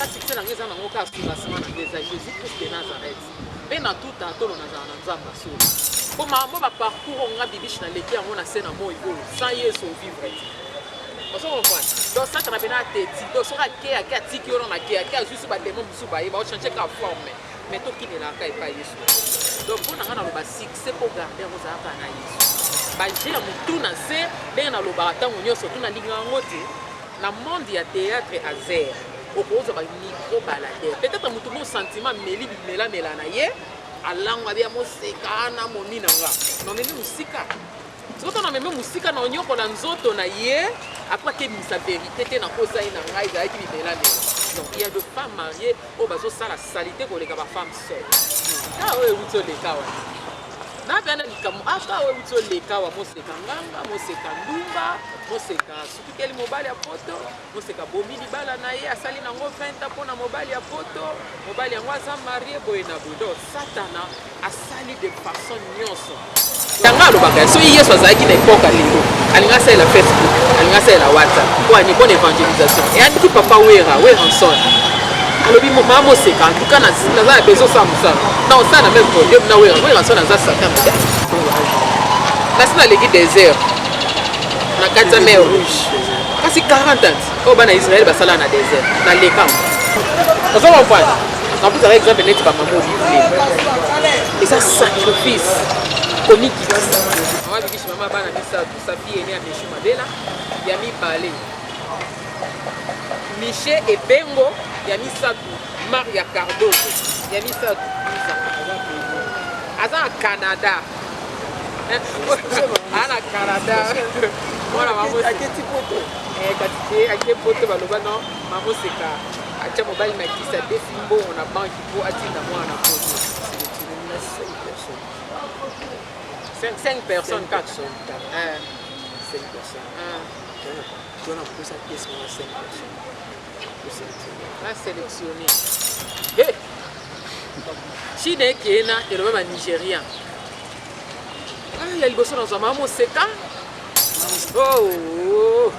succès na ngeza nango ka soulagement na ngeza Jésus Christ de Nazareth pe na tout à tolo na zana nzamba solo po mambo ba parcours nga bibishi na leki yango na sena moyo oyo sans Yesu vivre oso comprendre donc ça kana bena teti donc so ka ke a tiki yo na ke a juste ba démon musu ba yeba o changer ka forme mais to ki ne la ka pa Yesu donc pour na nga na lo ba succès pour garder ngo za ka na Yesu ba jira mutu na se be na lo ba tango nyoso tu na linga ngote na monde ya théâtre à zéro au cause de micro balade peut-être mutu mon sentiment meli bimela mela na ye alangwa bia moseka na monina nga non mais musika soto na meme musika na onyoko na nzoto na ye après que sa vérité te na kosa ina nga iza ki bimela mela donc il y a de femmes mariées au bazo ça la salité pour les femmes seules ah ouais uto le kawa na bana likamu aka we uto le kawa moseka nganga moseka ndumba moseka sukikeli mobali ya poto moseka bomi libala na ye asali nango 20 pona mobali ya poto mobali yango aza marié boye na bodo satana asali de façon nyonso yanga lobaka so Yesu azalaki na epoka lelo alinga sala Facebook alinga sala WhatsApp pour une bonne évangélisation et aniki papa wera son alobi mama moseka en tout cas na besoin ça musa na osana même podium na wera son aza satan nasina legi désert na kata mer rouge kasi 40 ans au bana Israël basala na désert na lekam ozo comprendre en plus avec exemple net ba maman vivre et ça sacrifice comique maman bikishi mama bana bisa tout sa fille aînée a Michel Mabela ya mi balé Michel et Bengo ya mi satu Maria Cardozo ya mi satu aza Canada ana Canada voilà maman aketi poto aketi poto baloba non maman seka acha mobile na kisa defimbo na banque pour atinda mwana poto 5 personnes 4 personnes 5 personnes tu as pris sa pièce moi 5 personnes on a sélectionné eh Chine Kenya et le même Nigérien il y a le bosso dans un maman seka oh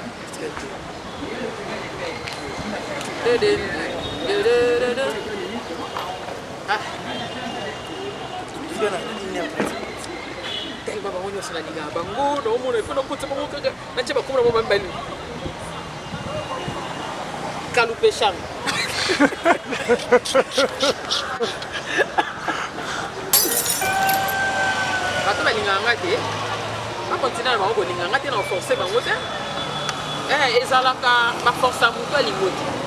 tellement ba wonyo sala diga bango no mo no fono kutse bango kaka na cheba kumra mo mbali kalupe shang bato ba linganga te ba continuer ba ngo linganga te na forcer bango te ezalaka ba forcer mutu alingoti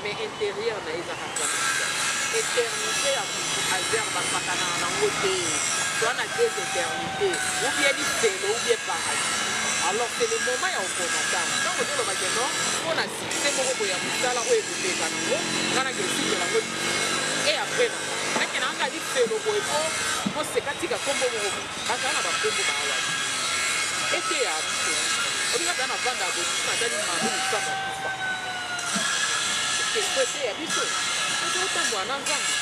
mais intérieur na eza hakana éternité ya azère bakakana na ngote tona des éternités ou bien du ciel ou bien paradis alors c'est le moment ya okomata donc on le bageno on a cité moko ya musala o ebeka nango ngana ke cité nango et après na kena anga di ciel ko eko mo sekatika kombo moko bakana ba kombo ba wa ete ya biso olinga bana vanda abotisi natali mambo misamba kufa ete ya biso ezotambola na nzambe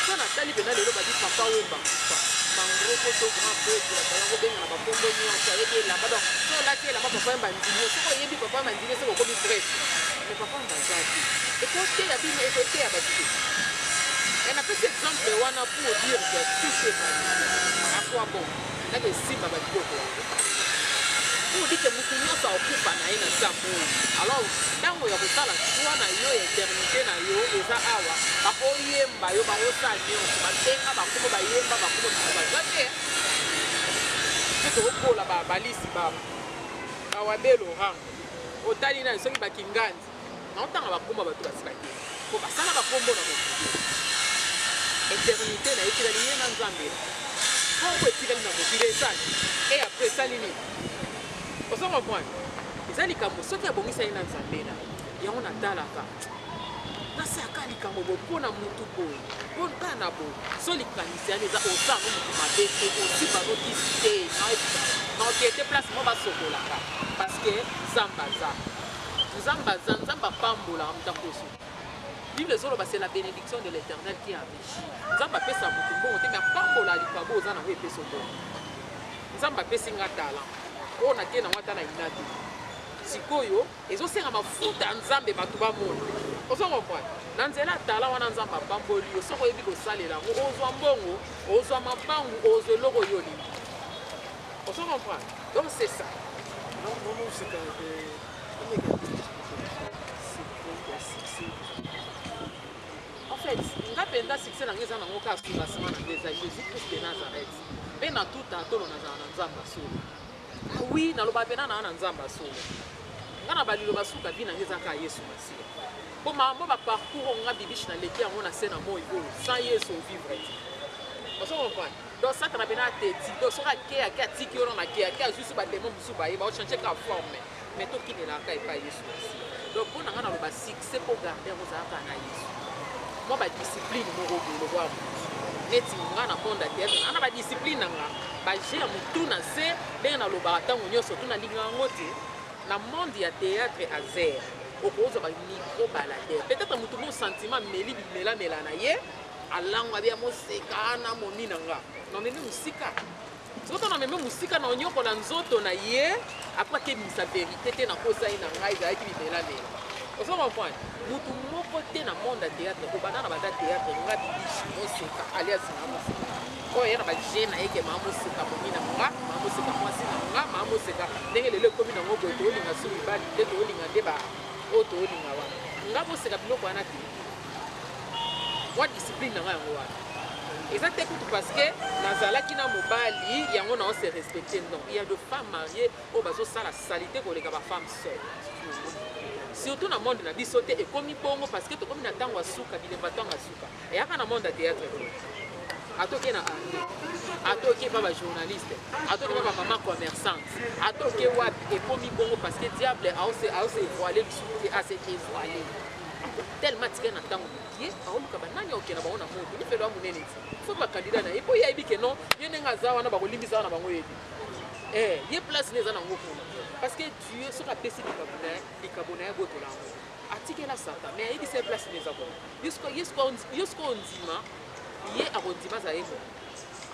so natali pena lelo badi papa wemba kufa mangoko to grand peuple bayango bengana bakombo nyonso ayebi elamba donc so olati elamba papa wemba ndinio soko oyebi papa wemba ndinio soko okomi prêtre mais papa wemba aza te ekoteya bino ekoteya bato et na petit exemple wana pour dire que tout est mal à quoi bon na ke simba ba dikoko pour dire que mutu nyonso akufa na ye na nzambe alors ntango ya kosala choix na yo ya éternité na yo eza awa bakoyemba yo bakosala nyonso batenga bakomo bayemba bakomo baza te soki okola balisi bawabe laurent otali na soki bakingandi naotanga bakomba bato basika te po basala bakombo na mokili éternité na etikali ye na nzambe bongo etikali na mokili esali e apres esali nini osongo mwana eza likambo soki abongisa ye na nzambe na yango natalaka nasaka likambo boye mpona mutu boye mpona na boye so likanisi yani eza osano motu mabe te osimba nokisi te naoke te place mo basokolaka parce que nzambe apambolaka motakoso Bible zoloba c'est la bénédiction de l'Éternel qui enrichit. Nzamba pesa mutu mbongo te mais apambola likabo oza nango epesa mbongo. Nzamba pesi nga talent. Oyo natie nango ata na inate. Sikoyo ezosenga mafuta ya nzambe bato bamona. Ozokomprendre. Na nzela talent wana nzamba apamboli yo soko oyebi kosalela yango ozwa mbongo ozwa mabangu ozwa eloko oyo olingi. Ozokomprendre. Donc c'est ça. En fait, nga penda succès na ngeza nango ka sungasima na ngeza Jésus Christ de Nazareth. Pe na tout atolo na nzamba solo. Ah oui, na loba pena na nzamba solo. Nga na balilo basuka vi na ngeza ka Yesu Masiya. Po mambo ba parcours nga bibishi na leki yango na sena mo ibo sans Yesu vivre. Oso comprendre. Donc ça na pena teti, donc so ka ke atiki yo na ke juste ba démon busu ba ba changer ka forme. Mais to ki ne la ka pa Yesu Masiya. Donc pour nga na loba succès pour garder vos aka na Yesu. Moi ba discipline moko bolo kwa neti nga na monde théâtre ana ba discipline nga ba gère mutu na se be na loba tango nyonso tuna linga ngote na monde ya théâtre à zère okoza ba micro balader peut-être mutu mon sentiment meli bimela na ye alangwa bia moseka na moni nga na meme musika soto na meme musika na onyoko la nzoto na ye après que misa vérité te na kosa ina ngai za ki bimela Vous comprenez? Mutu moko te na monde théâtre ko banana ba théâtre nga bibishi moseka alias na moseka ko yena ba jena eke ma moseka bomina nga ma moseka mwasi na nga ma moseka ndenge lele komi na ngoko to linga suri bali te to linga deba o to linga wa nga moseka biloko wana te wa discipline na nga yango wa exactement parce que nazalaki na mobali yango na on se respecter non il y a de femmes mariées au bazo sala salité ko leka ba femme seule surtout dans le monde na biso te ekomi bongo parce que to komi na tango asuka bilemba tango asuka eyaka na monde ya théâtre atoke na atoke ba journaliste atoke ba maman commerçante atoke wapi ekomi bongo parce que diable a se voiler biso a se voiler tellement tika na tango ye aoluka banani okena baona moto ni felo amunene faut ba candidat na ipo ya ibike non yene ngaza wana ba kolimbisa na bango yebi ye place les ana ngoko parce que Dieu sera pesi les cabonais goto la atike la sata mais il dit place les abon jusqu'au ndima ye arondima za yemo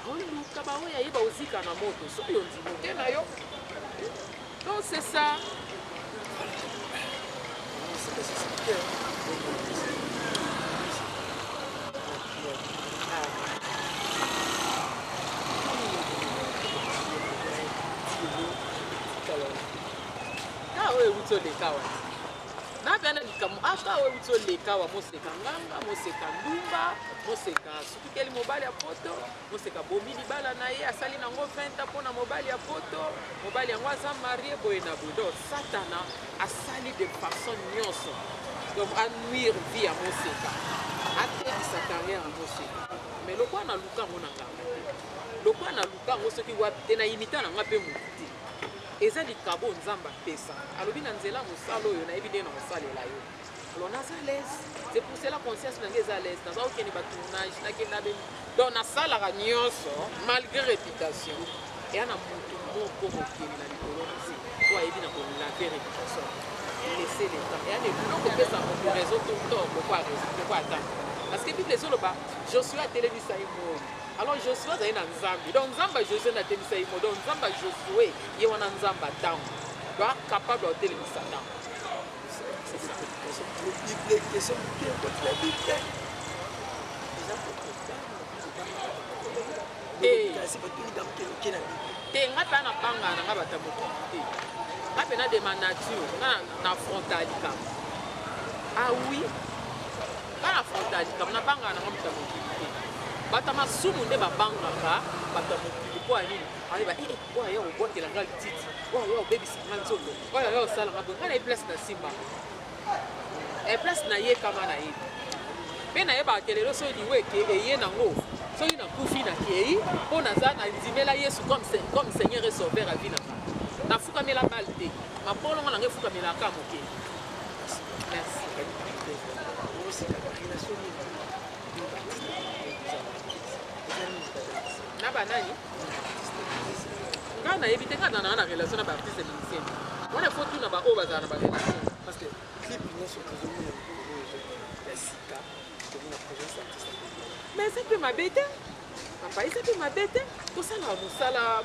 oluka ba oya yeba ozika na moto so yo ndimo te na yo donc c'est ça we utoleka wa na bana likamu aka we utoleka wa moseka nganga moseka ndumba moseka sukikeli mobali ya poto moseka bomili bala na ye asali nango 20 pona mobali ya poto mobali yango aza marié boye na bodo satana asali de façon nyonso donc anuire vie ya moseka atekisa carrière ya moseka mais lokwa na luka ngona nganga lokwa na luka ngo soki wa te na imita na ngape muti eza likabo nzamba pesa alobi na nzela mosalo yo na ebide na mosalela yo alors naza à l'aise c'est pour cela conscience na ngeza à l'aise naza okende ba tournage na kenda be donc na sala ga nyonso malgré réputation et ana mutu moko mokili na fois et bien la réputation laisser les temps et aller bloquer que ça pour raison tout le temps pourquoi attendre parce que puis les autres bah Josué a télévisé Saïmo alors Josué a une Nzambi donc Nzamba Josué a télévisé Saïmo donc Nzamba Josué il y a un Nzamba down doit capable de téléviser ça down c'est ça les questions bien contre la Bible te nga mpe na banga na nga bata mokili te nga mpe na de ma nature na affronta likambo ah oui nga na affronta likambo na banga na nga bata mokili te bata masumu nde babangaka bata mokili po ya nini ayeba oyo ya obotela nga lititi oyo ya obebisa nga nzoto oyo ya osala nga boye nga na ye place na nsima place na ye kama na ye mpe nayebaka lelo soki liweke eye nango soki nakufi nakei mpo naza nandimela yesu comme seigneur et sauveur avi nanga nafukamela bale te mabolongo nanga efukamelaka moke merci na banani nga nayebi te nga nananga na relation na baartiste musicien wana fo tuna baoyo bazala na barelation parce que clip nyonso tozomona ya sika tomona projet artiste mais eza mpe mabe te papa eza mpe mabe te tosala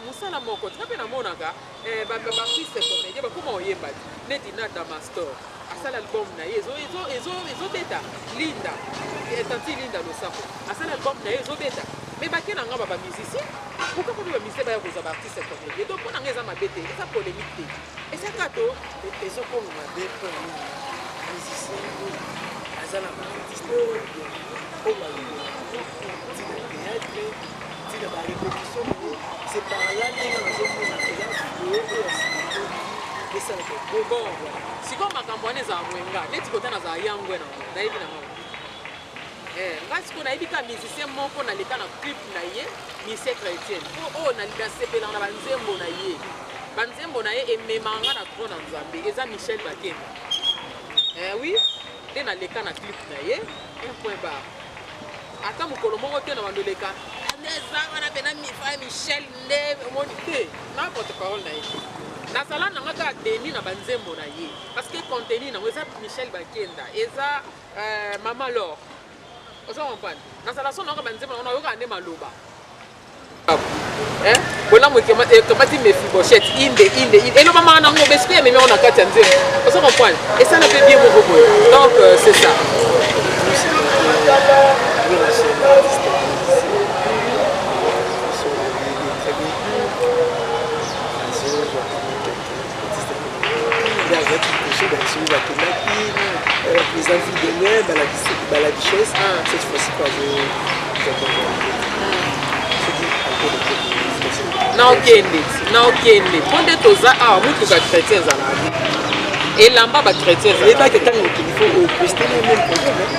mosala moko tika mpe namonaka baartiste comédien bakoma oyemba te neti na damastor asala album na ye ezobeta linda tanti linda losako asala album na ye ezobeta me bake na nga bamusicien pourquoi mpona bamusicien baya kozwa baartiste comédien donc mpona nga eza mabe te eza polémique te ezaka to ezokoma mabe mpo musicien oyo aza na baartiste oyo tina théâtre tina barépétition c'est par là ndenge nazomona eza video oyo asiko esalaka bon sikoyo makambo wana ezala mwenga neti kota nazala yangwe nango nayebi na mama ngai sikoyo nayebi ka musicien moko naleka na clip na ye musicien chrétienne po oyo nasepelanga na banzembo na ye banzembo na ye ememanga na tro na nzambe eza Michel Bakemba oui nde naleka na clip na ye un point bar ata mokolo moko te na bandoleka eza wana pena mifa Michel nde omoni te na porte parole na ye nazala nanga kaka deni na banzembo na ye parce que contenu nango eza Michel Bakenda eza Mama Laure oza comprendre nazala so nanga banzembo nango nayoka nde maloba bolamu ekamati Mephibosheth inde elobamaka nango besprit ememi yango na kati ya nzembo oza comprendre esala mpe bien moko boye donc c'est ça les envies de mer, la richesse, cette fois-ci pas naokende mpo nde toza awa mutuka chrétien ezalaka elamba bachrétien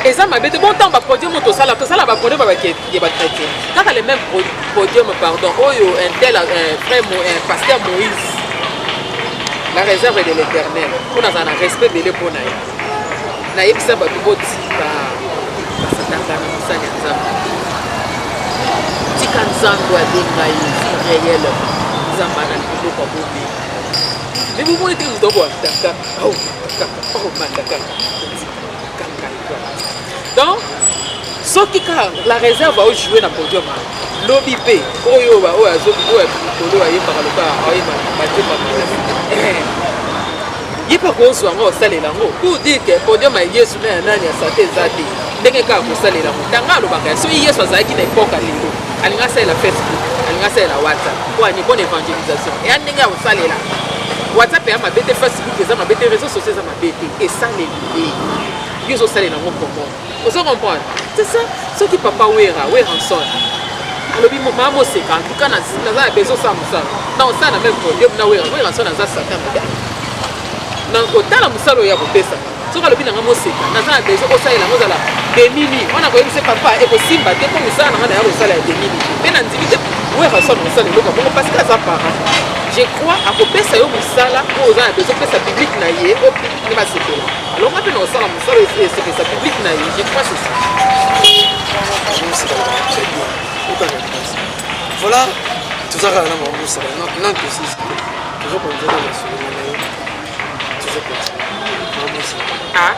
eza mabe te bon ntango bapodium oyo tosala bapodium ya bachrétien kaka le même podium pardon oyo intel frère pasteur Moïse la réserve de l'éternel mpo nazala na respect bele mpo na ye nayebisa bato botika basataka na mosali ya nzambe tika nzambe abenga ye réel nzambe ana likoloko bobe me bomoni te moto oboataka mandaka donc soki kaka la réserve aojouer na podium lobi mpe oyo likolo ayembaka loka ayemba batemba ye mpe akozwa yango osalela yango pour dire ke podium ya yesu na ya nani ya sate eza te ndenge kaka kosalela yango ntango alobaka ya soki yesu azalaki na epoka lelo alingi asalela Facebook alingi asalela WhatsApp po ani bonne évangélisation eya ndenge ya kosalela WhatsApp eya mabe te Facebook eza mabe te réseau social eza mabe te esaleli ye ozosalela yango komona ozo comprendre c'est ça soki papa wera nson alobi maa moseka en tout cas naza na besoin osala mosala na osala na même podium na wera nson aza satan na kotala mosala oyo ya kopesa soki alobi nanga moseka naza na besoin osalela yango ozala demini wana koyebisa papa ekosimba te mpo mosala nanga na ya kosala ya demini mpe na ndimi te wera nson mosala eloko bongo parce que aza parent je crois akopesa yo mosala oyo oza na besoin opesa publike na ye o publike nde basepela alors nga mpe na osala mosala esepesa publike na ye je crois c'est ça voilà tozalaka na bango mosala nante aussi tozokonzela na souvenir na ye Ah?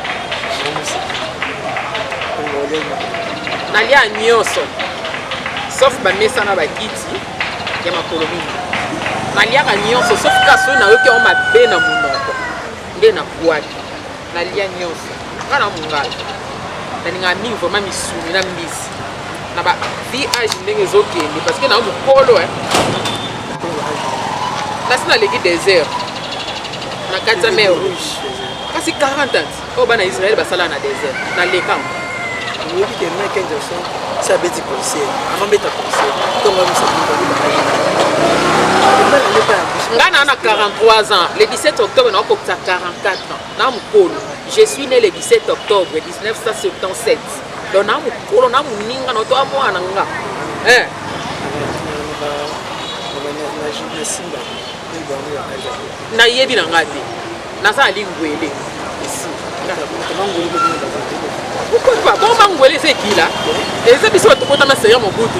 Nalia nyonso sauf bamesa na bakiti ya makolo mingi naliaka nyonso sauf kaso nayoki yango mabe na monoko nde na bwaki nalia nyonso nga na mongala nalingaa mingi vraimen misuni na mbisi na ba vage ndenge ezokende parce que na mokolo nasi naleki désert na kati ya mer rouge kasi 40 ans oyo bana israel basala na désert naleka oyebi ke na 15 ans ça beti conseil avant beta conseil ntongo nga na 43 ans le 17 octobre naokokisa 44 ans na mokolo je suis né le 17 octobre 1977 donc na mokolo na moninga na otoa mwana nga nayebi na nga te naza lingwele bon mangwele eza ekila eza biso bato kotama seria mobutu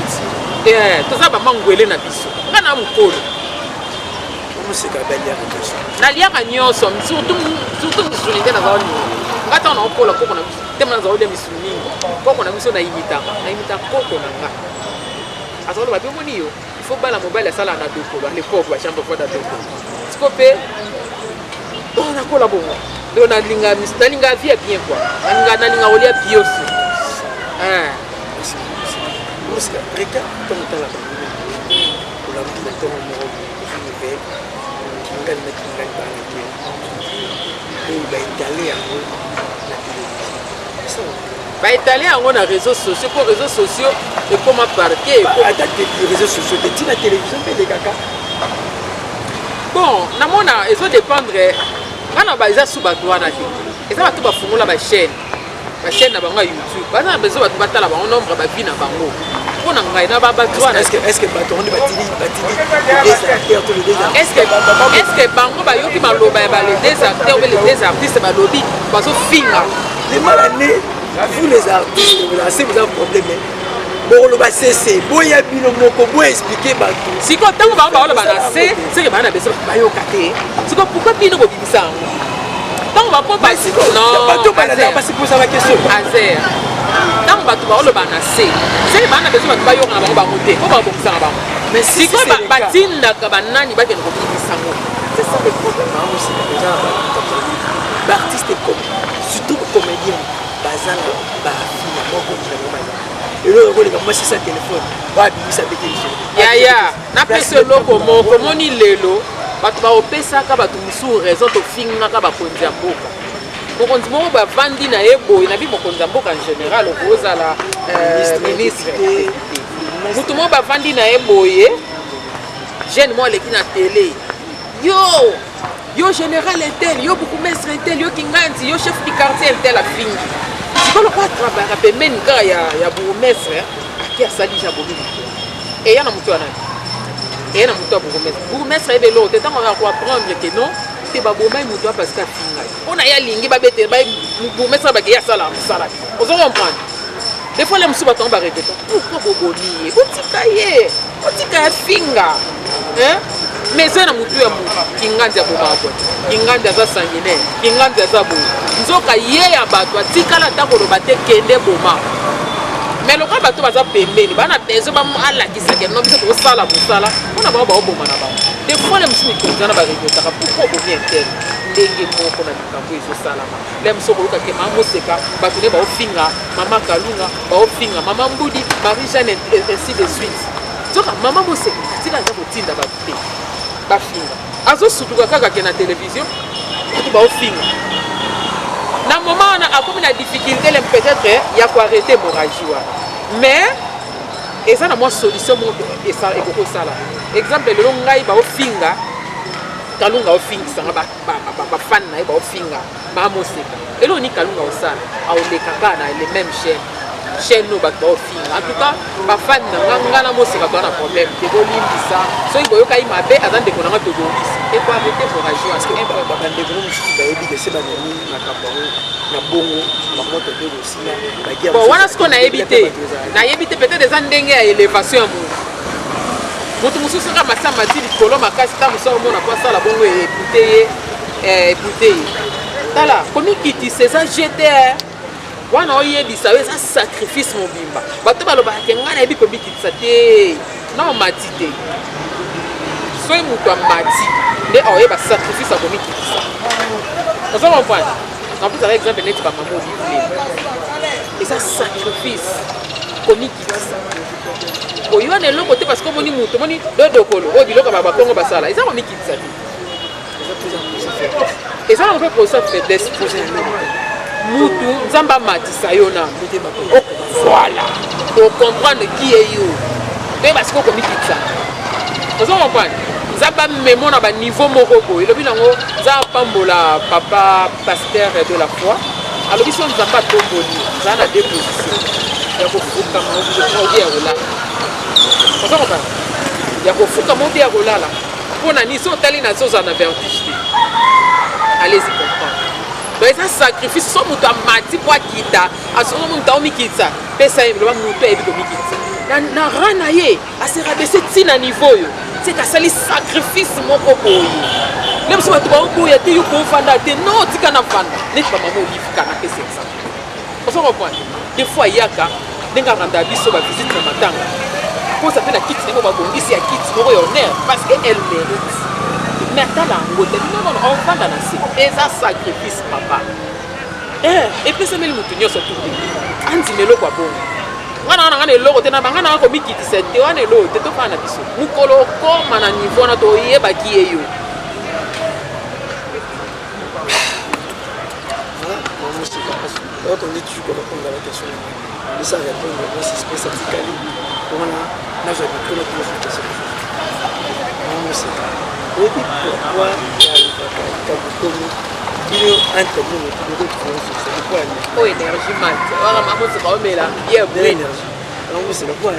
ti toza bamangwele na biso nga na mokolo naliaka nyonso surtout misuni nde naza olingo nga ntango naokola koko na biso te naza olia misuni mingi koko na biso nayimita koko na nga azoloba mpe moni yo ifo bala mobali asala na dokolo alepoke bachambre fois da dokolo siko mpe nakola bongo donc nalinga vie bien quoi nalinga olia bio aussi reka tomotala olambi ntongo moko ve ngai nakingai bana te oyo baetale yango na télévision baetale yango na réseaux sociaux po réseaux sociaux ekoma parke ata réseaux sociaux te ntina télévision mpe elekaka bon namona ezodépendre ngana baza su bato wana te eza bato bafungola bachaîne na bango ya youtube baza na besoin bato batala bango nombre bavi na bango mpo na ngai na babato wana estce bato wana batili estce bango bayoki maloba ya bale des acteurs mpe les des artistes balobi bazofinga les malannés vous les artistes c'est vous avez un problème boloba sese boya bino moko boya expliquer bato siko ntango bango baoloba na se seke bana na beso bayoka te siko pourquoi bino bobimisa yango ntango bapo bato balala basiposa bakestion azer ntango bato baoloba na se seke bana na beso bato bayoka na bango bango te po babokisaka bango siko batindaka banani bakende kobimisa yango c'est ça le problème baartiste surtout comédien bazala bafina moko eloko koleka mwasi sa telefone babimisa mpe telefone yaya napesa eloko moko moni lelo bato baopesaka bato mosusu raison tofingaka bakonzi ya mboka mokonzi moko bavandi na ye boye nabi mokonzi ya mboka en général okozala ministre motu moko bavandi na ye boye jeune mo aleki na tele yo général intel yo bourgmestre intel yo kinganzi yo chef du quartier intel afingi sikolo kwa travaillaka pembeni kaka ya bourgmestre aki asalisa bomini eya na moto wana eya na moto ya bourgmestre ayebe eloko te ntango ya koapprendre ke non te babomai moto parce que afingai mpona ye alingi babete bourgmestre bakeye asala mosala ozo comprendre des fois le mosusu batongo baregreta pourquoi boboni ye botika ye botika ya finga mais eza na motu ya kinganzi abomaka boye kinganzi aza sanguinaire kinganzi aza boye nzoka ye ya bato atikala ata koloba te kende boma mais lokola bato baza pembeni bana bezo baalakisaka no biso tokosala mosala mpona bango baoboma na bango des fois le mosusu mikonzi wana baregretaka pourquoi bomi interne ndenge moko na likambo ezosalama le mosusu okolukake mama moseka bato nde baofinga mama kalunga baofinga mama mbudi marie jeanne ainsi de suite nzoka mama moseka tika aza kotinda bato te bafinga azosutuka kaka ke na télévision bato baofinga na moment wana akomi na difficulté le peut-être ya koarrete hémorragie wana mais eza na mwa solution moko ekokosala exemple lelo ngai baofinga kalunga ofingisanga bafani na ye baofinga mamoseka lelo ni kalunga osala aolekaka na le même chaîne no bato baofinga en tout cas bafani na nga na moseka toa na problème te bolimbisa soki boyokai mabe aza ndeko nanga tobongisa ekoarrete hémorragie wana bandeko mosusu bayebi ke se banoni makambo yango na bongo bamoto mpe kosila bon wana siko nayebi te peut-être eza ndenge ya élévation ya motu mosusu nga masamba ti likolo makasi ntango mosu omona po asala bongo ekute ye bouteille tala komikiti c'est ça jeter wana oyebisa yo eza sacrifice mobimba bato balobaka ke ngai nayebi komikitisa te na omati te soki moto amati nde aoyeba sacrifice akomikitisa ozo comprendre en plus avec exemple neti bamama olivle eza sacrifice komikitisa oyo wana eloko te parce que omoni moto omoni dodokolo oyo biloko bakongo basala eza komikitisa te eza na mpe posa faiblesse mutu nzambe amatisa yo na voilà ocomprendre qui est yo toyeba sikoyo komikitisa ozo comprendre nzambe amemo na baniveau moko boye elobi nango nza apambola papa pasteur de la foi alobi so nzambe atomboli nzaa na déposition ya kofukama obi ya kolala ozo comprendre ya kofukama obi ya kolala mpona nini so otali na zoza na vertige te allez-y comprendre donc eza sacrifice so moto amati po akita asongo moto aomikitisa pesa ye biloba moto ayebi komikitisa na ra na ye aserabese ntina niveau oyo c'est asali sacrifice moko boye le mosu bato baoboya te yo koofanda te no tika na fanda neti bamama olivika na pesa exemple oso comprendre des fois yaka ndenge aranda biso bavisite na matanga mposa mpe na kiti ndenge babongisi ya kiti moko ya honneur parce que elle mérite mais atala yango te non ofanda na se eza sacrifice papa epesameli motu nyonso tu andima eloko abongo ngana wana ngana eloko te na bangana wana komikitisa te wana eloko te tofana na biso mokolo okoma na niveau wana toyebaki ye yo Quand on dit tu peux répondre à la question, de ça répondre, moi c'est spécifiquement comment on a fait que le plus de question. Non, c'est pas. Et puis pourquoi il y a entre nous, nous c'est pourquoi oh énergie mat voilà maman c'est pas mais là bien énergie. Alors c'est le point.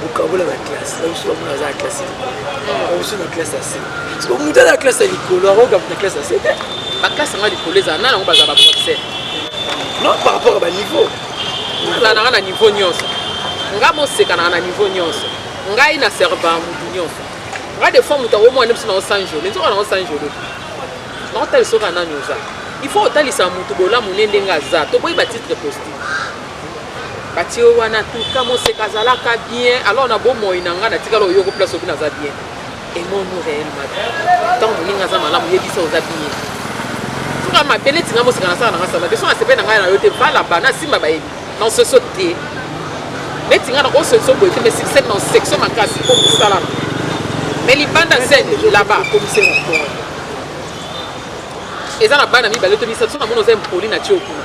Au cas où la classe, là où je suis dans la classe, là où je suis dans la classe assez. Parce que vous dans la classe à l'école, alors dans la classe assez. Ma classe on va l'école les années on va avoir professeur. Non, par rapport à niveau. Là on a un niveau nyonso. Nga mo seka na niveau nyonso. Nga ina serva mutu nyonso. Nga des fois mutu au moins na 100 jours. Les autres na 100 jours. Non tel soka na nyoza. Il faut otalisa mutu bola munende ngaza. To boy ba titre positif. Batio wana tout comme seka zalaka bien. Alors na bo moina nga na tikalo yoko place obi na za bien. Et mon nous réellement. Tant moninga za malamu yebisa oza bien. Ma belle tinga mo sekana sa na sala de so asepe na ngai na yote vala bana simba ba yebi non se sauter mais tinga na ko se so boite mais c'est dans section makasi pour sala mais li banda scène là-bas commissaire encore eza na bana mi ba leto mi sa so na mono zem poli na tio kuna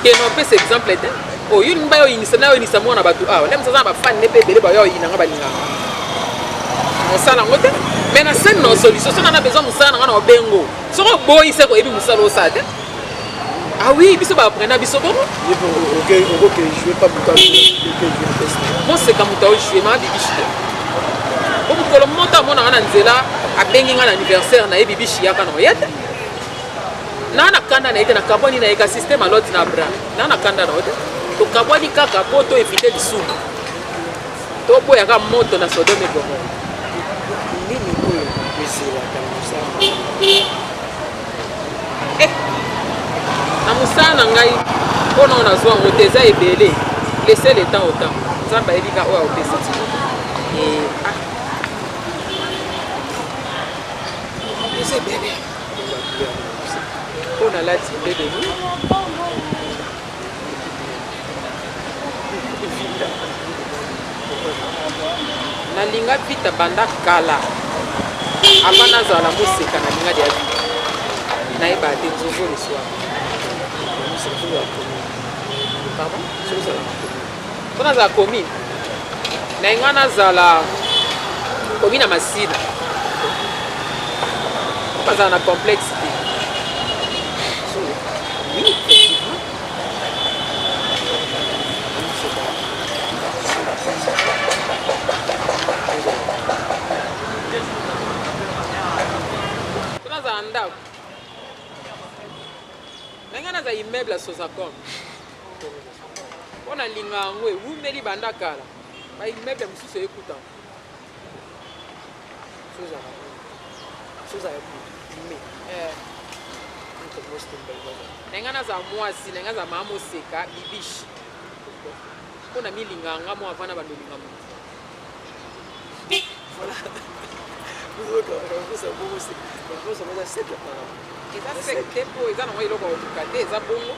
ke no pe c'est exemple était o yuni ba yo inisa na yo inisa mo na batu ah lem sa ba fan ne pe bele ba yo ina nga ba linga on sala ngote mais na scène non solution so na besoin musala na obengo soko boy se ko ebi musala osate ah oui biso ba prendre biso bon OK je vais pas beaucoup moi c'est comme toi je vais ma bibichi o mukolo monta mona na nzela abengi nga na anniversaire na ebi bibichi yaka no yete na kanda na ite na kaboni na eka système a lot na bra na kanda na ote to kaboni kaka poto éviter du sou to boya ka moto na Sodome Gomorrhe nini oyo ezela kana musala na musala na ngai mpona na zwa ngo te eza ebele laisser le temps au temps nzambe ayebika oyo aopesa ti eza ebele mpo nalati ebeleni nalinga vita banda kala avant nazala moseka nalinga dia vita nayeba te toujours le soir pardon mpo nazala commune nayenga nazala commune ya masina bazala na complexité oui effectivement nazala ndako ndenge naza immeuble ya Sosacom mpo nalinga yango ewumeli banda kala baimmeuble mosusu ekutama nenga naza mwasi nenga za mama seka bibishi mpona milinganga mo avana bandolinga moto eza sekte mpo eza nango eloko okoka te eza bongo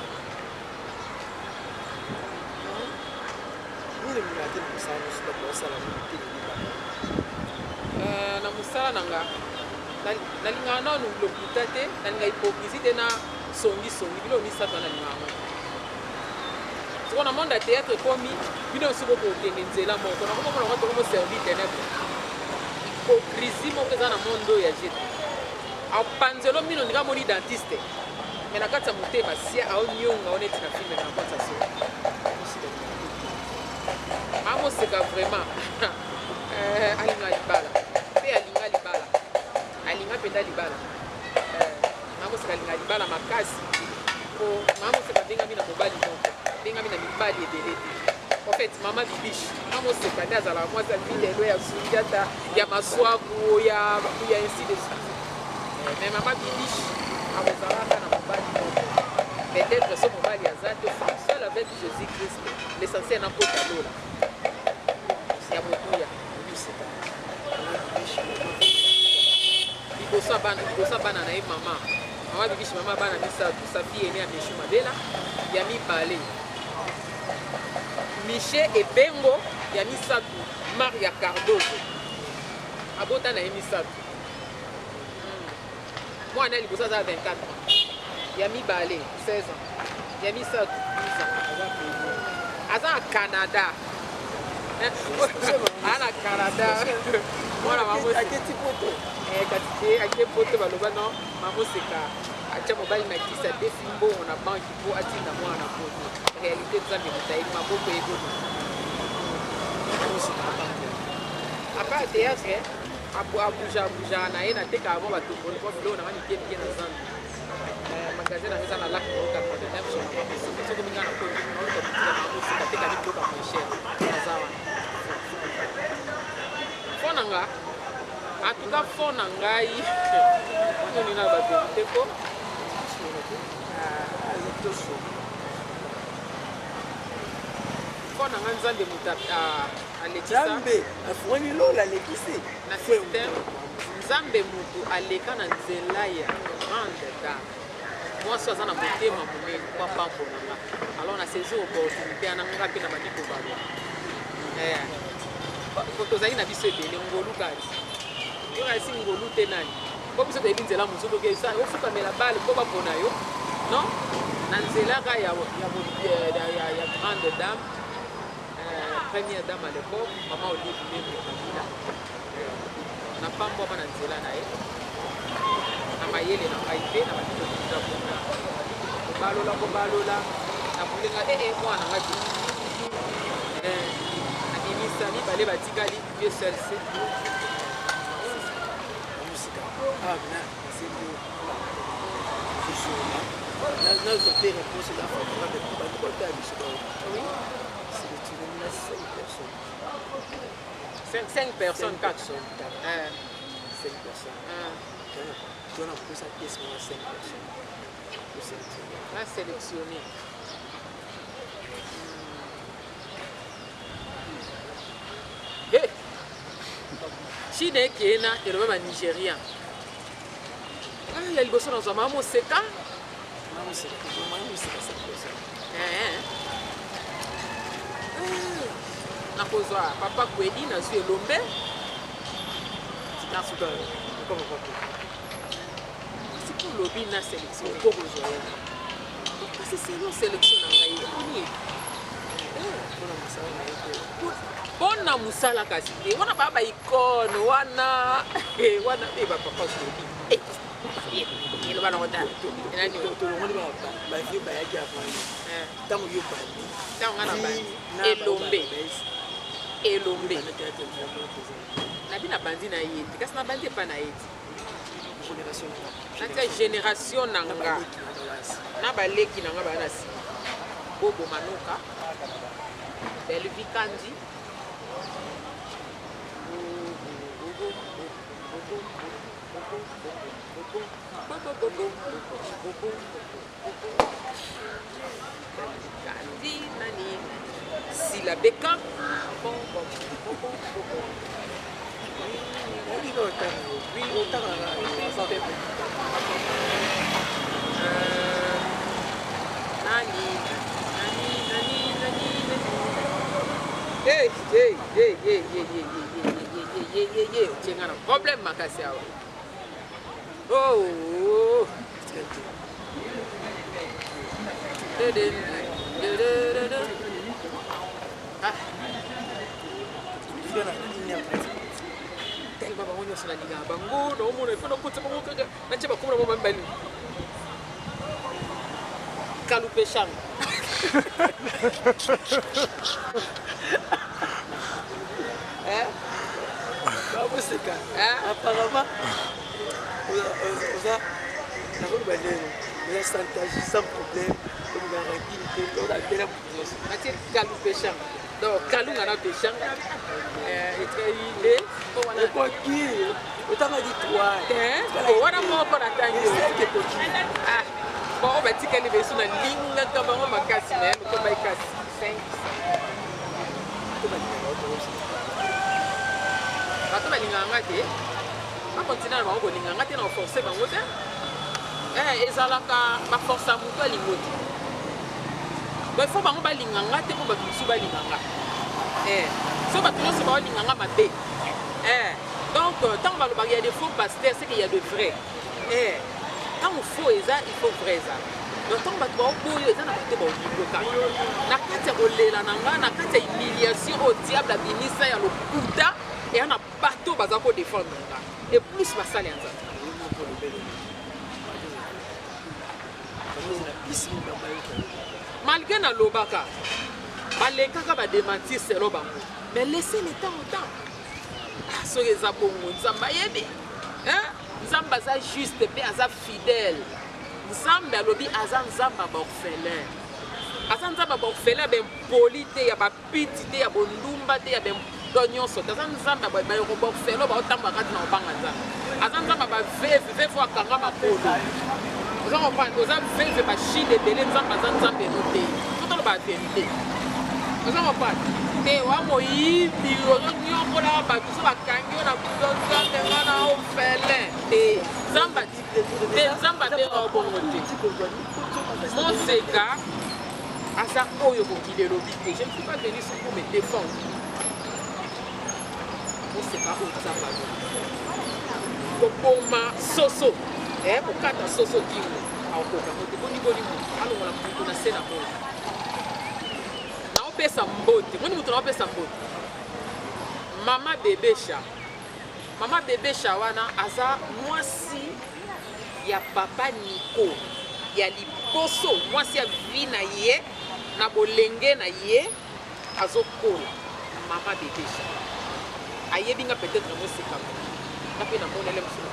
na mosala nanga nalingaka nano lokuta te nalinga hypocrisie te na songisongi bilo misato nalingaka ngo soko na monde ya théâtre ekomi bino soki okokende nzela moko nakomomonaka tokomoservi ténèbre hypocrisie moko eza na monde oyo ya jete apanzelo mino ndinga moni dentiste me na kati ya motema sia aonionga o neti na filme na kati ya soko amoseka vraiment alinga libala mpe alinga libala alinga mpenza libala amoseka alinga libala makasi po amoseka bengami na mobali moko bengami na mibali ebele te en fait mama bibishi amoseka nde azalaka mwasi alilelo ya sundiata ya maswaku ya ainsi de suite mais mama bibishi akozalaka na mobali moko peut-être so mobali aza te seul avec Jésus Christ l'essentiel nakota lola ya motuya liboso bana na ye mama bibishi mama bana misato sa fille ene ya mishu mabela ya mibale miche ebengo ya misato maria cardozo abota na ye misato mwana ya liboso aza 24 ans ya mibale 16 ans ya misato 10 ans aza na canada ana canada mwana mamoseka ake poto baloba no mamoseka atia mobali na kisa defi mbongo na banki mpo atinda mwana na poto réalité nzambe motaeli maboko egoni apa théâtre abujaka na ye natekaka mo batomboli po biloko nanga mikemike na zando magasin nango eza na lak soki minga na konaolokabutila tekani biloko ya moichere aza wana fo na nga en tout cas fo na ngai nini na baverité ko fo na nga nzambe moto alekisa na système nzambe moto aleka na nzela ya grande dame mwasi aza na motema monene kwa pambo na nga alors na saisi opportunité ananga mpe na bandi kobalo tozali na biso ebele ngolu kasi yoasi ngolu te nani po biso toyebi nzela mosusu ofukamela bale mpo bapona yo non na nzela ka ya grande dame première dame à l'époque mama olive meme kabila na pambwama na nzela na ye na mayele na ngai mpe na batikokuta mpona kobalola na molenga mwana ngai abimisa mibale batikali vie seul se nazote réponse là favorable bakote ya biso oui c'est 5 personnes 4 personnes 5 personnes tu as pris sa pièce moi 5 personnes pour sélectionner on a sélectionné chine ekena eloba ba nigérien ya liboso nazwa mama moseka nakozwa papa kwedi nazwi elombe siko lobi na sélection okokozwa ye kasi selo sélection na ngai oni mpona mosala kasi wana baa baikone wana bapapa kwedi eloba nango tolongoli bavie bayaki avani ntango yo bandi ntango nga na bandi elombe nabi na bandi na ye te kasi na bandi epa na ye te natia génération na nga na baleki na nga baya na nsima bobo manoka belvi kandi Sila Beckham. Hey, tiens un problème makasi awa. Oh. Tellement bango nyonso na linga bango na omona ifo na kotsa bango kaka na tsheba komona mo bambali. Kalupe shang. C'est ça. Apparemment, vous avez santage sans problème, comme dans la qualité, on a bien la boutique. Mathieu Kalou Péchang. Donc, Kalou n'a pas Péchang. Et très idée. Et quoi qui autant m'a dit toi. On va pas attendre. Bon, on va dire qu'elle est sur la ligne, comme on va casser, comme on va casser. 5. Bato balinganga te bakontina na bango kolinganga te na koforce bango te ezalaka baforce ya moto alingo te donc ifo bango balinganga te mpo bato mosusu balinganga so bato nyonso baolinganga mabe donc ntango balobaka ya de faux paster c'est qu'il y a de vrai ntango faux eza il faut vrai eza donc ntango bato baoboyo eza na bato baolingoka na kati ya kolela na nga na kati ya humiliation au diable abimisa ya lokuta et on a bateau baza ko défendre et plus basali anza malgré na lobaka balekaka ba démentir selo bango mais laissez le temps au temps so eza bongo nzamba yebi nzamba aza juste pe aza fidèle nzambe alobi aza nzamba ba orphelin aza nzamba ba orphelin ben poli te ya ba piti te ya bondumba te ya ben nyonso aza nzambe bayoko felo baotamba kati na obanga nzambe aza nzambe baveve fo akanga makolo oza comprendre oza veve bashine ebele nzambe aza nzambe eno te totolo bavérité oza comprendre te wa moyibi ozonyokolaka bato so bakangi yo na nzambe nga na ofelin te nzambe abenga obongo te moseka aza oyo kokili elobi te je ne suis pas venu pour me défendre. C'est pas où ça va. Kokoma soso. Kokata soso kingo. Aokoka moto boni alo wala kuto na sena mo. Na opesa mbote. Moni muto na opesa mbote. Mama bebesha. Mama bebesha wana aza mwasi ya papa Nico. Ya liposo mwasi ya vina ye na bolenge na ye azokola. Mama bebesha. Ayebinga peut-être mosika na pe na monele mosika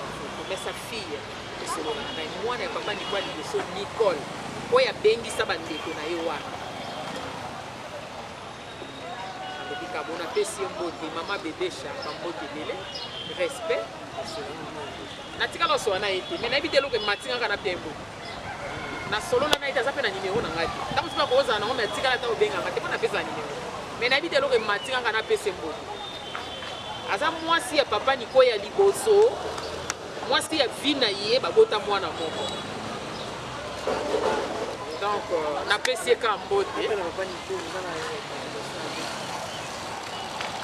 mais sa fille solo na mwana ya papa Nico liboso Nicole oyo abengisa bandeko na ye wana alobika bona pesi mbote mama bebesha bambote lele respect natika loso wana ete mais nayebi te eloko ematingaka na pembo na solo na ete aza mpe na nimero na ngai te ntango soki bakozala nango mais atikala ta obengaka te mpo napesa nimero mais nayebi te eloko ematingaka na pesi mbote aza mwasi ya papa Nico ya liboso mwasi ya vina ye babota mwana moko donc napesi ye ka mbote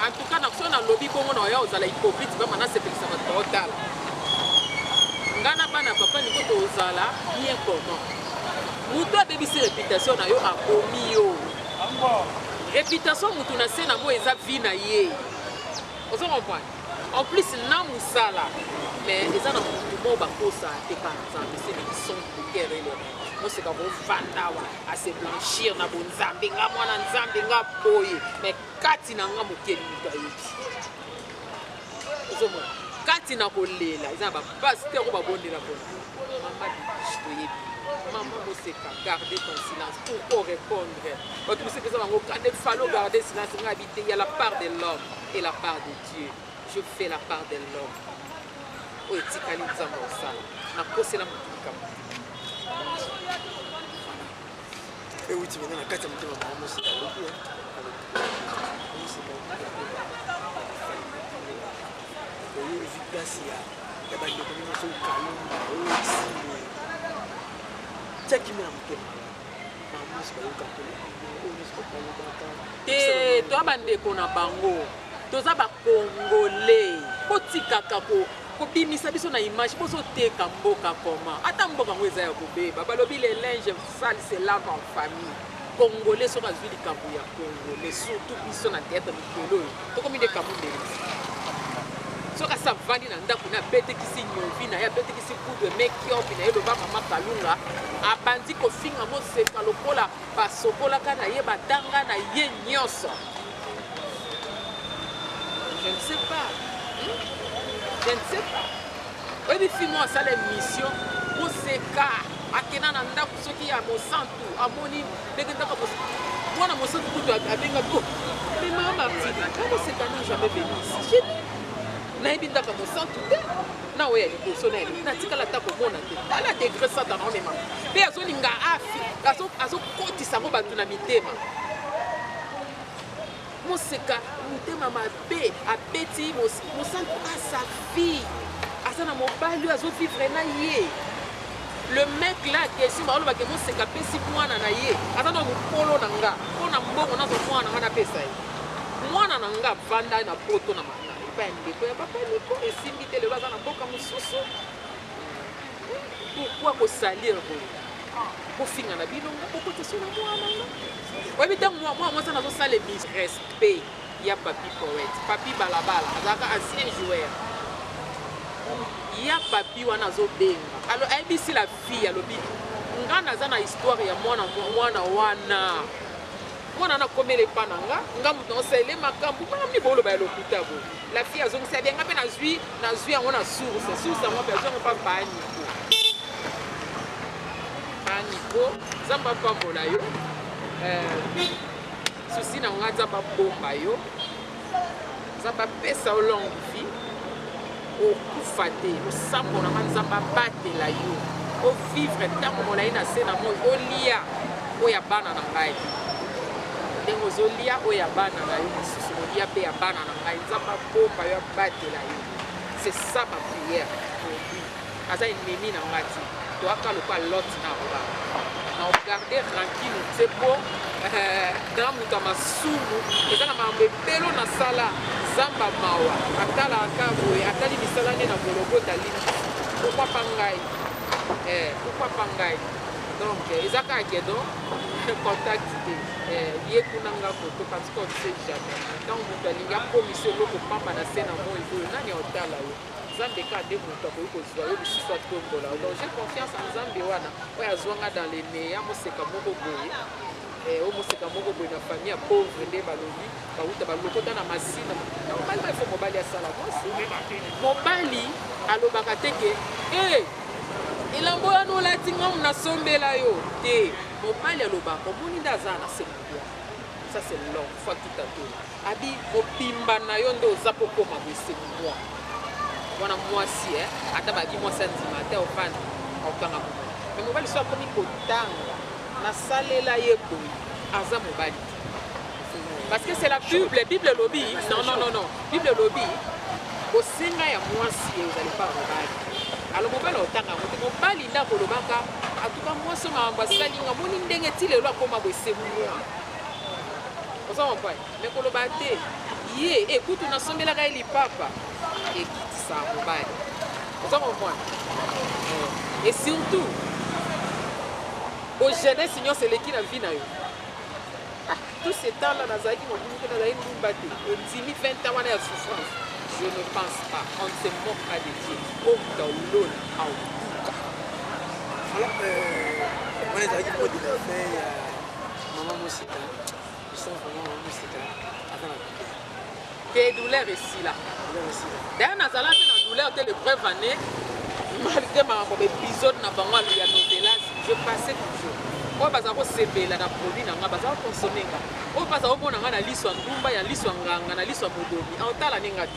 en tout cas nakoso nalobi bongo na oya ozala hypocrite bama nasepelisa bato baotala nga na bana papa Nico tozala bien comment moto abebisi réputation na yo akomi yo réputation motu na se na mo eza vina ye ozo comprendre en plus na musala mais eza na mutu mo bakosa teka nzambe c'est des sons de guerre ele moseka kovanda wa ase blanchir na bonzambe nga mwana nzambe nga boye mais kati na nga mokeli moto ayebi ozomona kati na kolela eza na bapasteur oyo babondela bona mama toyebi maman moseka garder ton silence pourquoi répondre bato moseka eza bango garder falo garder silence nga habite il y a la part de l'homme et la part de Dieu je fais la part de l'homme oyo etikali nzambe osala nakosela motu likambo euti mena na kati ya motema mama mosika alobi oyo evi place ya bandeko nyonso kalumba oyo esime tiaki me na motema mama mosika yoka mpona oyo nyonso bakalobaka te toa bandeko na bango toza bakongole kotikaka kobimisa biso na image bozoteka mboka koma ata mboka ngo eza ya kobeba balobi le linge sale se lave en famille congolais soki azwi likambo ya congolais surtout biso na théâtre mikolo oyo tokomi nde kambo ndelisi soki asavandi na ndako na abetekisi nyovi na ye abetekisi kudu emekiopi na ye loba mama kalunga abandi kofinga moseka lokola basokolaka na ye batanga na ye nyonso. Je ne sais pas. Je ne sais pas. Oyebi fimo asala émission koseka akena na ndako soki ya mosantu amoni ndenge ndako mwana mosantu kutu abenga ko mais mama Martine koseka na jamais venu ici nayebi ndako mosantu te na oyo ya liboso na ye natikala ta komona te tala degré satana omema mpe azolinga afi azokotisa ngo bato na mitema moseka motema mabe abeti mosantu asa fille aza na mobali oyo azovivre na ye le mec là question balobake moseka apesi mwana na ye aza na mokolo na nga mpo na mbongo nazo mwana nga napesa ye mwana na nga avanda na poto na epai ya ndeko ya papa niko esimbi te lelo aza na mboka mosusu pourkui kosalir boye kofinga na bilongo kokotisa na mwana nga oyebi ntango mwa mwasi nazosala emis respect ya papi poète papi balabala azalaka ancien joueur ya papi wana azobenga alo ayebisi la fille alobi nga naza na histoire ya mwana wana akomela epa na nga moto osele makambo mami boloba ya lokuta boye la fille azongisa ya bianga mpe nazwi yango na source yango mpe azwi yango mpa baniko nzambe apambola yo susi na nga nzambe abomba yo nzambe apesa yo longue vie okufa te osambo na nga nzambe abatela yo ovivre ntango molai na se na moi olia oyo ya bana na ngai ndenge ozolia oyo ya bana na yo mosusu olia mpe ya bana na ngai nzambe abomba yo abatela yo c'est ça ma prière pour lui aza ennemi na nga ti toaka loka lote na oba na ogarde tranquille te po na moto ya masumu eza na makambo ebelo na sala zamba mawa atalaka boye atali misala nde na bologota lini pourkui pa ngai donc eza kaka ke donc contact te ye kuna nga koto parce qu'on ne sait jamais ntango moto alingi akomisi eloko pamba na se na moi oyo nani otala yo nzambe ka nde moto akoki kozwa yo lisusu atombola donc j'ai confiance en nzambe wana oyo azwanga dans les meilleurs moseka moko boye oyo moseka moko boye na famille ya pauvre nde balobi bauta balokota na masina mobali baifo mobali asala mwasi mobali alobaka teke elamba wana olati ngamu nasombela yo te mobali alobaka omoni nde aza na semobwa ça c'est long fois tout à tout abi mobimba na yo nde oza mpo koma boye semobwa wana mwasi ata babi mwasi andima te ofanda okanga mobali me mobali so akomi kotanga nasalela ye boye aza mobali parce que c'est la bible lobi non bible lobi bosenga ya mwasi ezali pa mobali alo mobali otanga mote mobali nda kolobaka atuka mwasi makambo asalinga moni ndenge ti lelo akoma boesemua oza mobali me koloba te ye ekutu nasombelaka ye lipapa ekitisa mobali oza mobali et surtout ojeunesse nyonso eleki na vi na yo tout ce temps là nazalaki mobulu mpe nazalaki ndumba te ondimi 20 ans wana ya souffrance. Je ne pense pas. On ne se moque pas de Dieu. Comme dans l'eau, en tout cas. Alors, on est avec moi de la fin, maman Moussika. Je sens vraiment maman Moussika. Que douleur ici là. D'ailleurs, nous allons faire la douleur de l'épreuve année. Malgré ma épisode, je passais toujours. Oyo baza kosepela na produit na nga baza konsome nga oyo baza komona nga na liso ya ndumba ya liso ya nganga na liso ya modomi aotala ninga te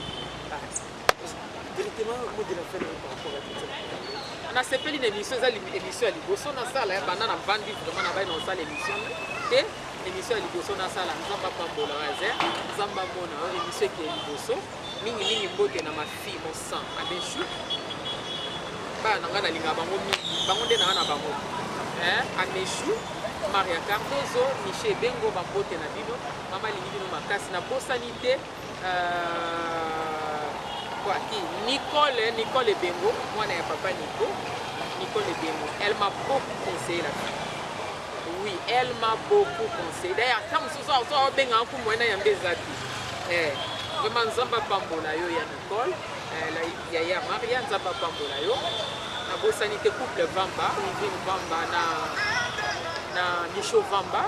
directement mot de la fin par rapport à tout ça. nasepeli na émission eza émission ya liboso nasala ya banda na vandi vraiment na bai na osala émission te émission ya liboso nasala nzamba pambola waze nzamba mona émission eke ya liboso mingimingi mbote na mafille mosan abeshu bana na nga nalinga bango mingi bango nde na nga na bango ameshu Maria Cardozo Michel Bengo bambote na bino mama lingi bino makasi na bosani te Nicole Bengo, moi et papa Nicole Bengo, elle m'a beaucoup conseillé la fille. Oui, elle m'a beaucoup conseillé. D'ailleurs, comme ce soir, on a un coup moins vraiment Nzamba Pambola yo ya Nicole, il y a Maria Nzamba Pambola yo. Na bosanité couple Vamba, Yvine Vamba na Micho Vamba.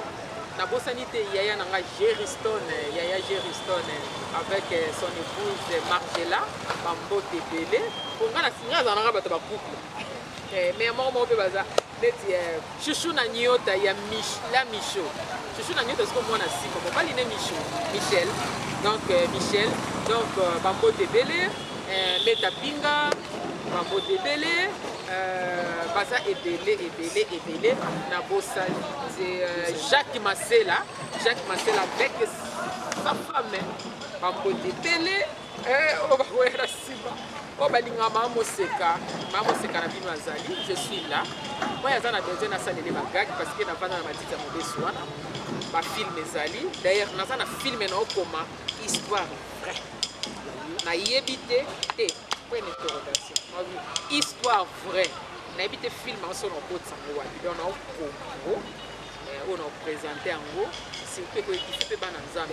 Na bosanité Yaya Nanga Jeristone, Yaya Jeristone avec son épouse Margela, Bambo Tebele. Pour nga na singa za nanga bato ba couple. Mais moi mo pe baza neti chouchou na nyota ya la Micho. Chouchou na nyota sko moi na siko mo bali ne Micho, Michel. Donc Michel, donc Bambo Tebele, Meta Pinga, Bambo Tebele. Baza ebele na bosali c'est Jacques Massela avec sa femme bambote tele obakwera simba obalinga mamoseka na bino azali je suis là moi yaza na besoin nasalele bagage parce que navanda na matiti ya mobesu wana bafilme ezali d'ailleurs naza na filme na okoma histoire vrai nayebi te point d'interrogation. Histoire vraie. On a habité film en son nom on a présenté en gros. C'est que il fait pas dans un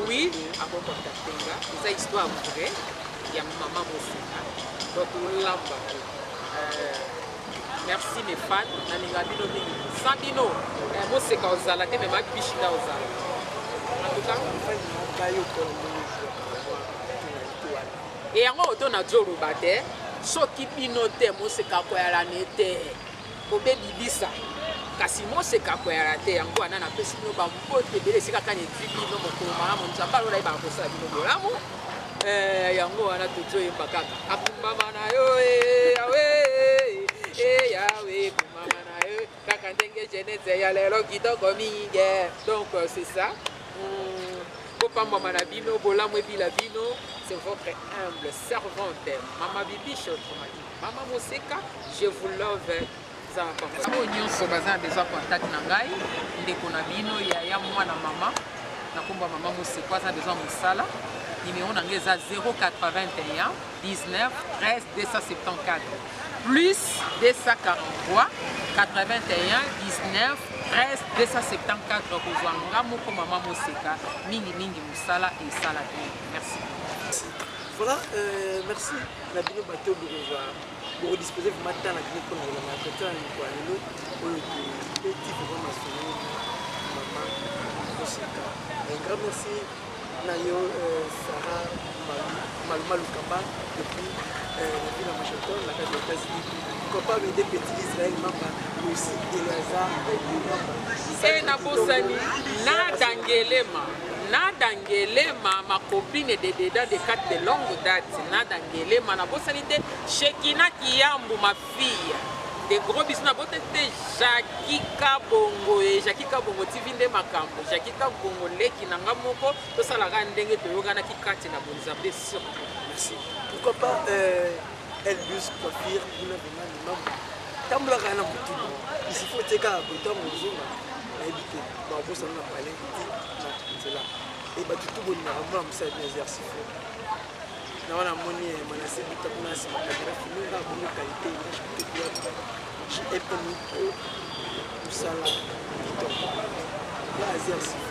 oui, à mon contactenga. C'est histoire vraie. Il y a maman Moseka. Donc lamba. Merci mes fans. Nalinga bino mingi. Sandino. Moseka ozala te même bishida ozala. En tout cas, et yango oto na joroba te soki bino te moseka koyala ne te obebibisa kasi moseka koyala te yango wana napesi bino bambote ebele esika kani edwi bino mokolo malamu nzambe alola yebaka kosala bino bolamu yango wana tozoyemba kaka akumbama na yo yawe yawe kumbama na yo kaka ndenge genese ya lelo kitoko mingi donc c'est ça Pamba Manabino, Bolam Webilabino, c'est votre humble servante, Maman Bibiche, Maman Moseka, je vous love. Nous sommes besoin de contact Nangai, Ndekonabino, Yaya, moi, na maman, Nakumba Maman Moseka, ça besoin de sala. Numéro d'anglais à 081 19 13 274 plus 243 81 19 13 274 kozwanga moko mama Moseka mingi musala et sala merci. Voilà, merci la bino bateau de revoir pour disposer vous matin la bino pour la matin pour nous pour le petit vraiment national maman Moseka. Un grand merci Nayo Sarah Maluma Lukamba depuis la ville de Washington, la carte des États-Unis. Copain des petits Israël, Mamba, aussi Elazar, et Nabosani, Nadangelema, ma copine de dedans de quatre de longue date, Nadangelema, Nabosani, Shekina Kiyambu, ma fille. Des gros bisous na bote te Jackie Kabongo et Jackie Kabongo TV nde makambo Jackie Kabongo leki nanga moko to sala ga ndenge to yoga na kikati na bonzambe sur merci. Pourquoi pas Elbus coiffure pour le vraiment tambla kana mutu ici faut te ka boto mozuma na ebité ba bosa na parler na c'est là et ba tout bon na ba musa bien exercice na wana moni manase bitakuna sima kadira finunga bonne qualité je peux nous musala donc ya exercice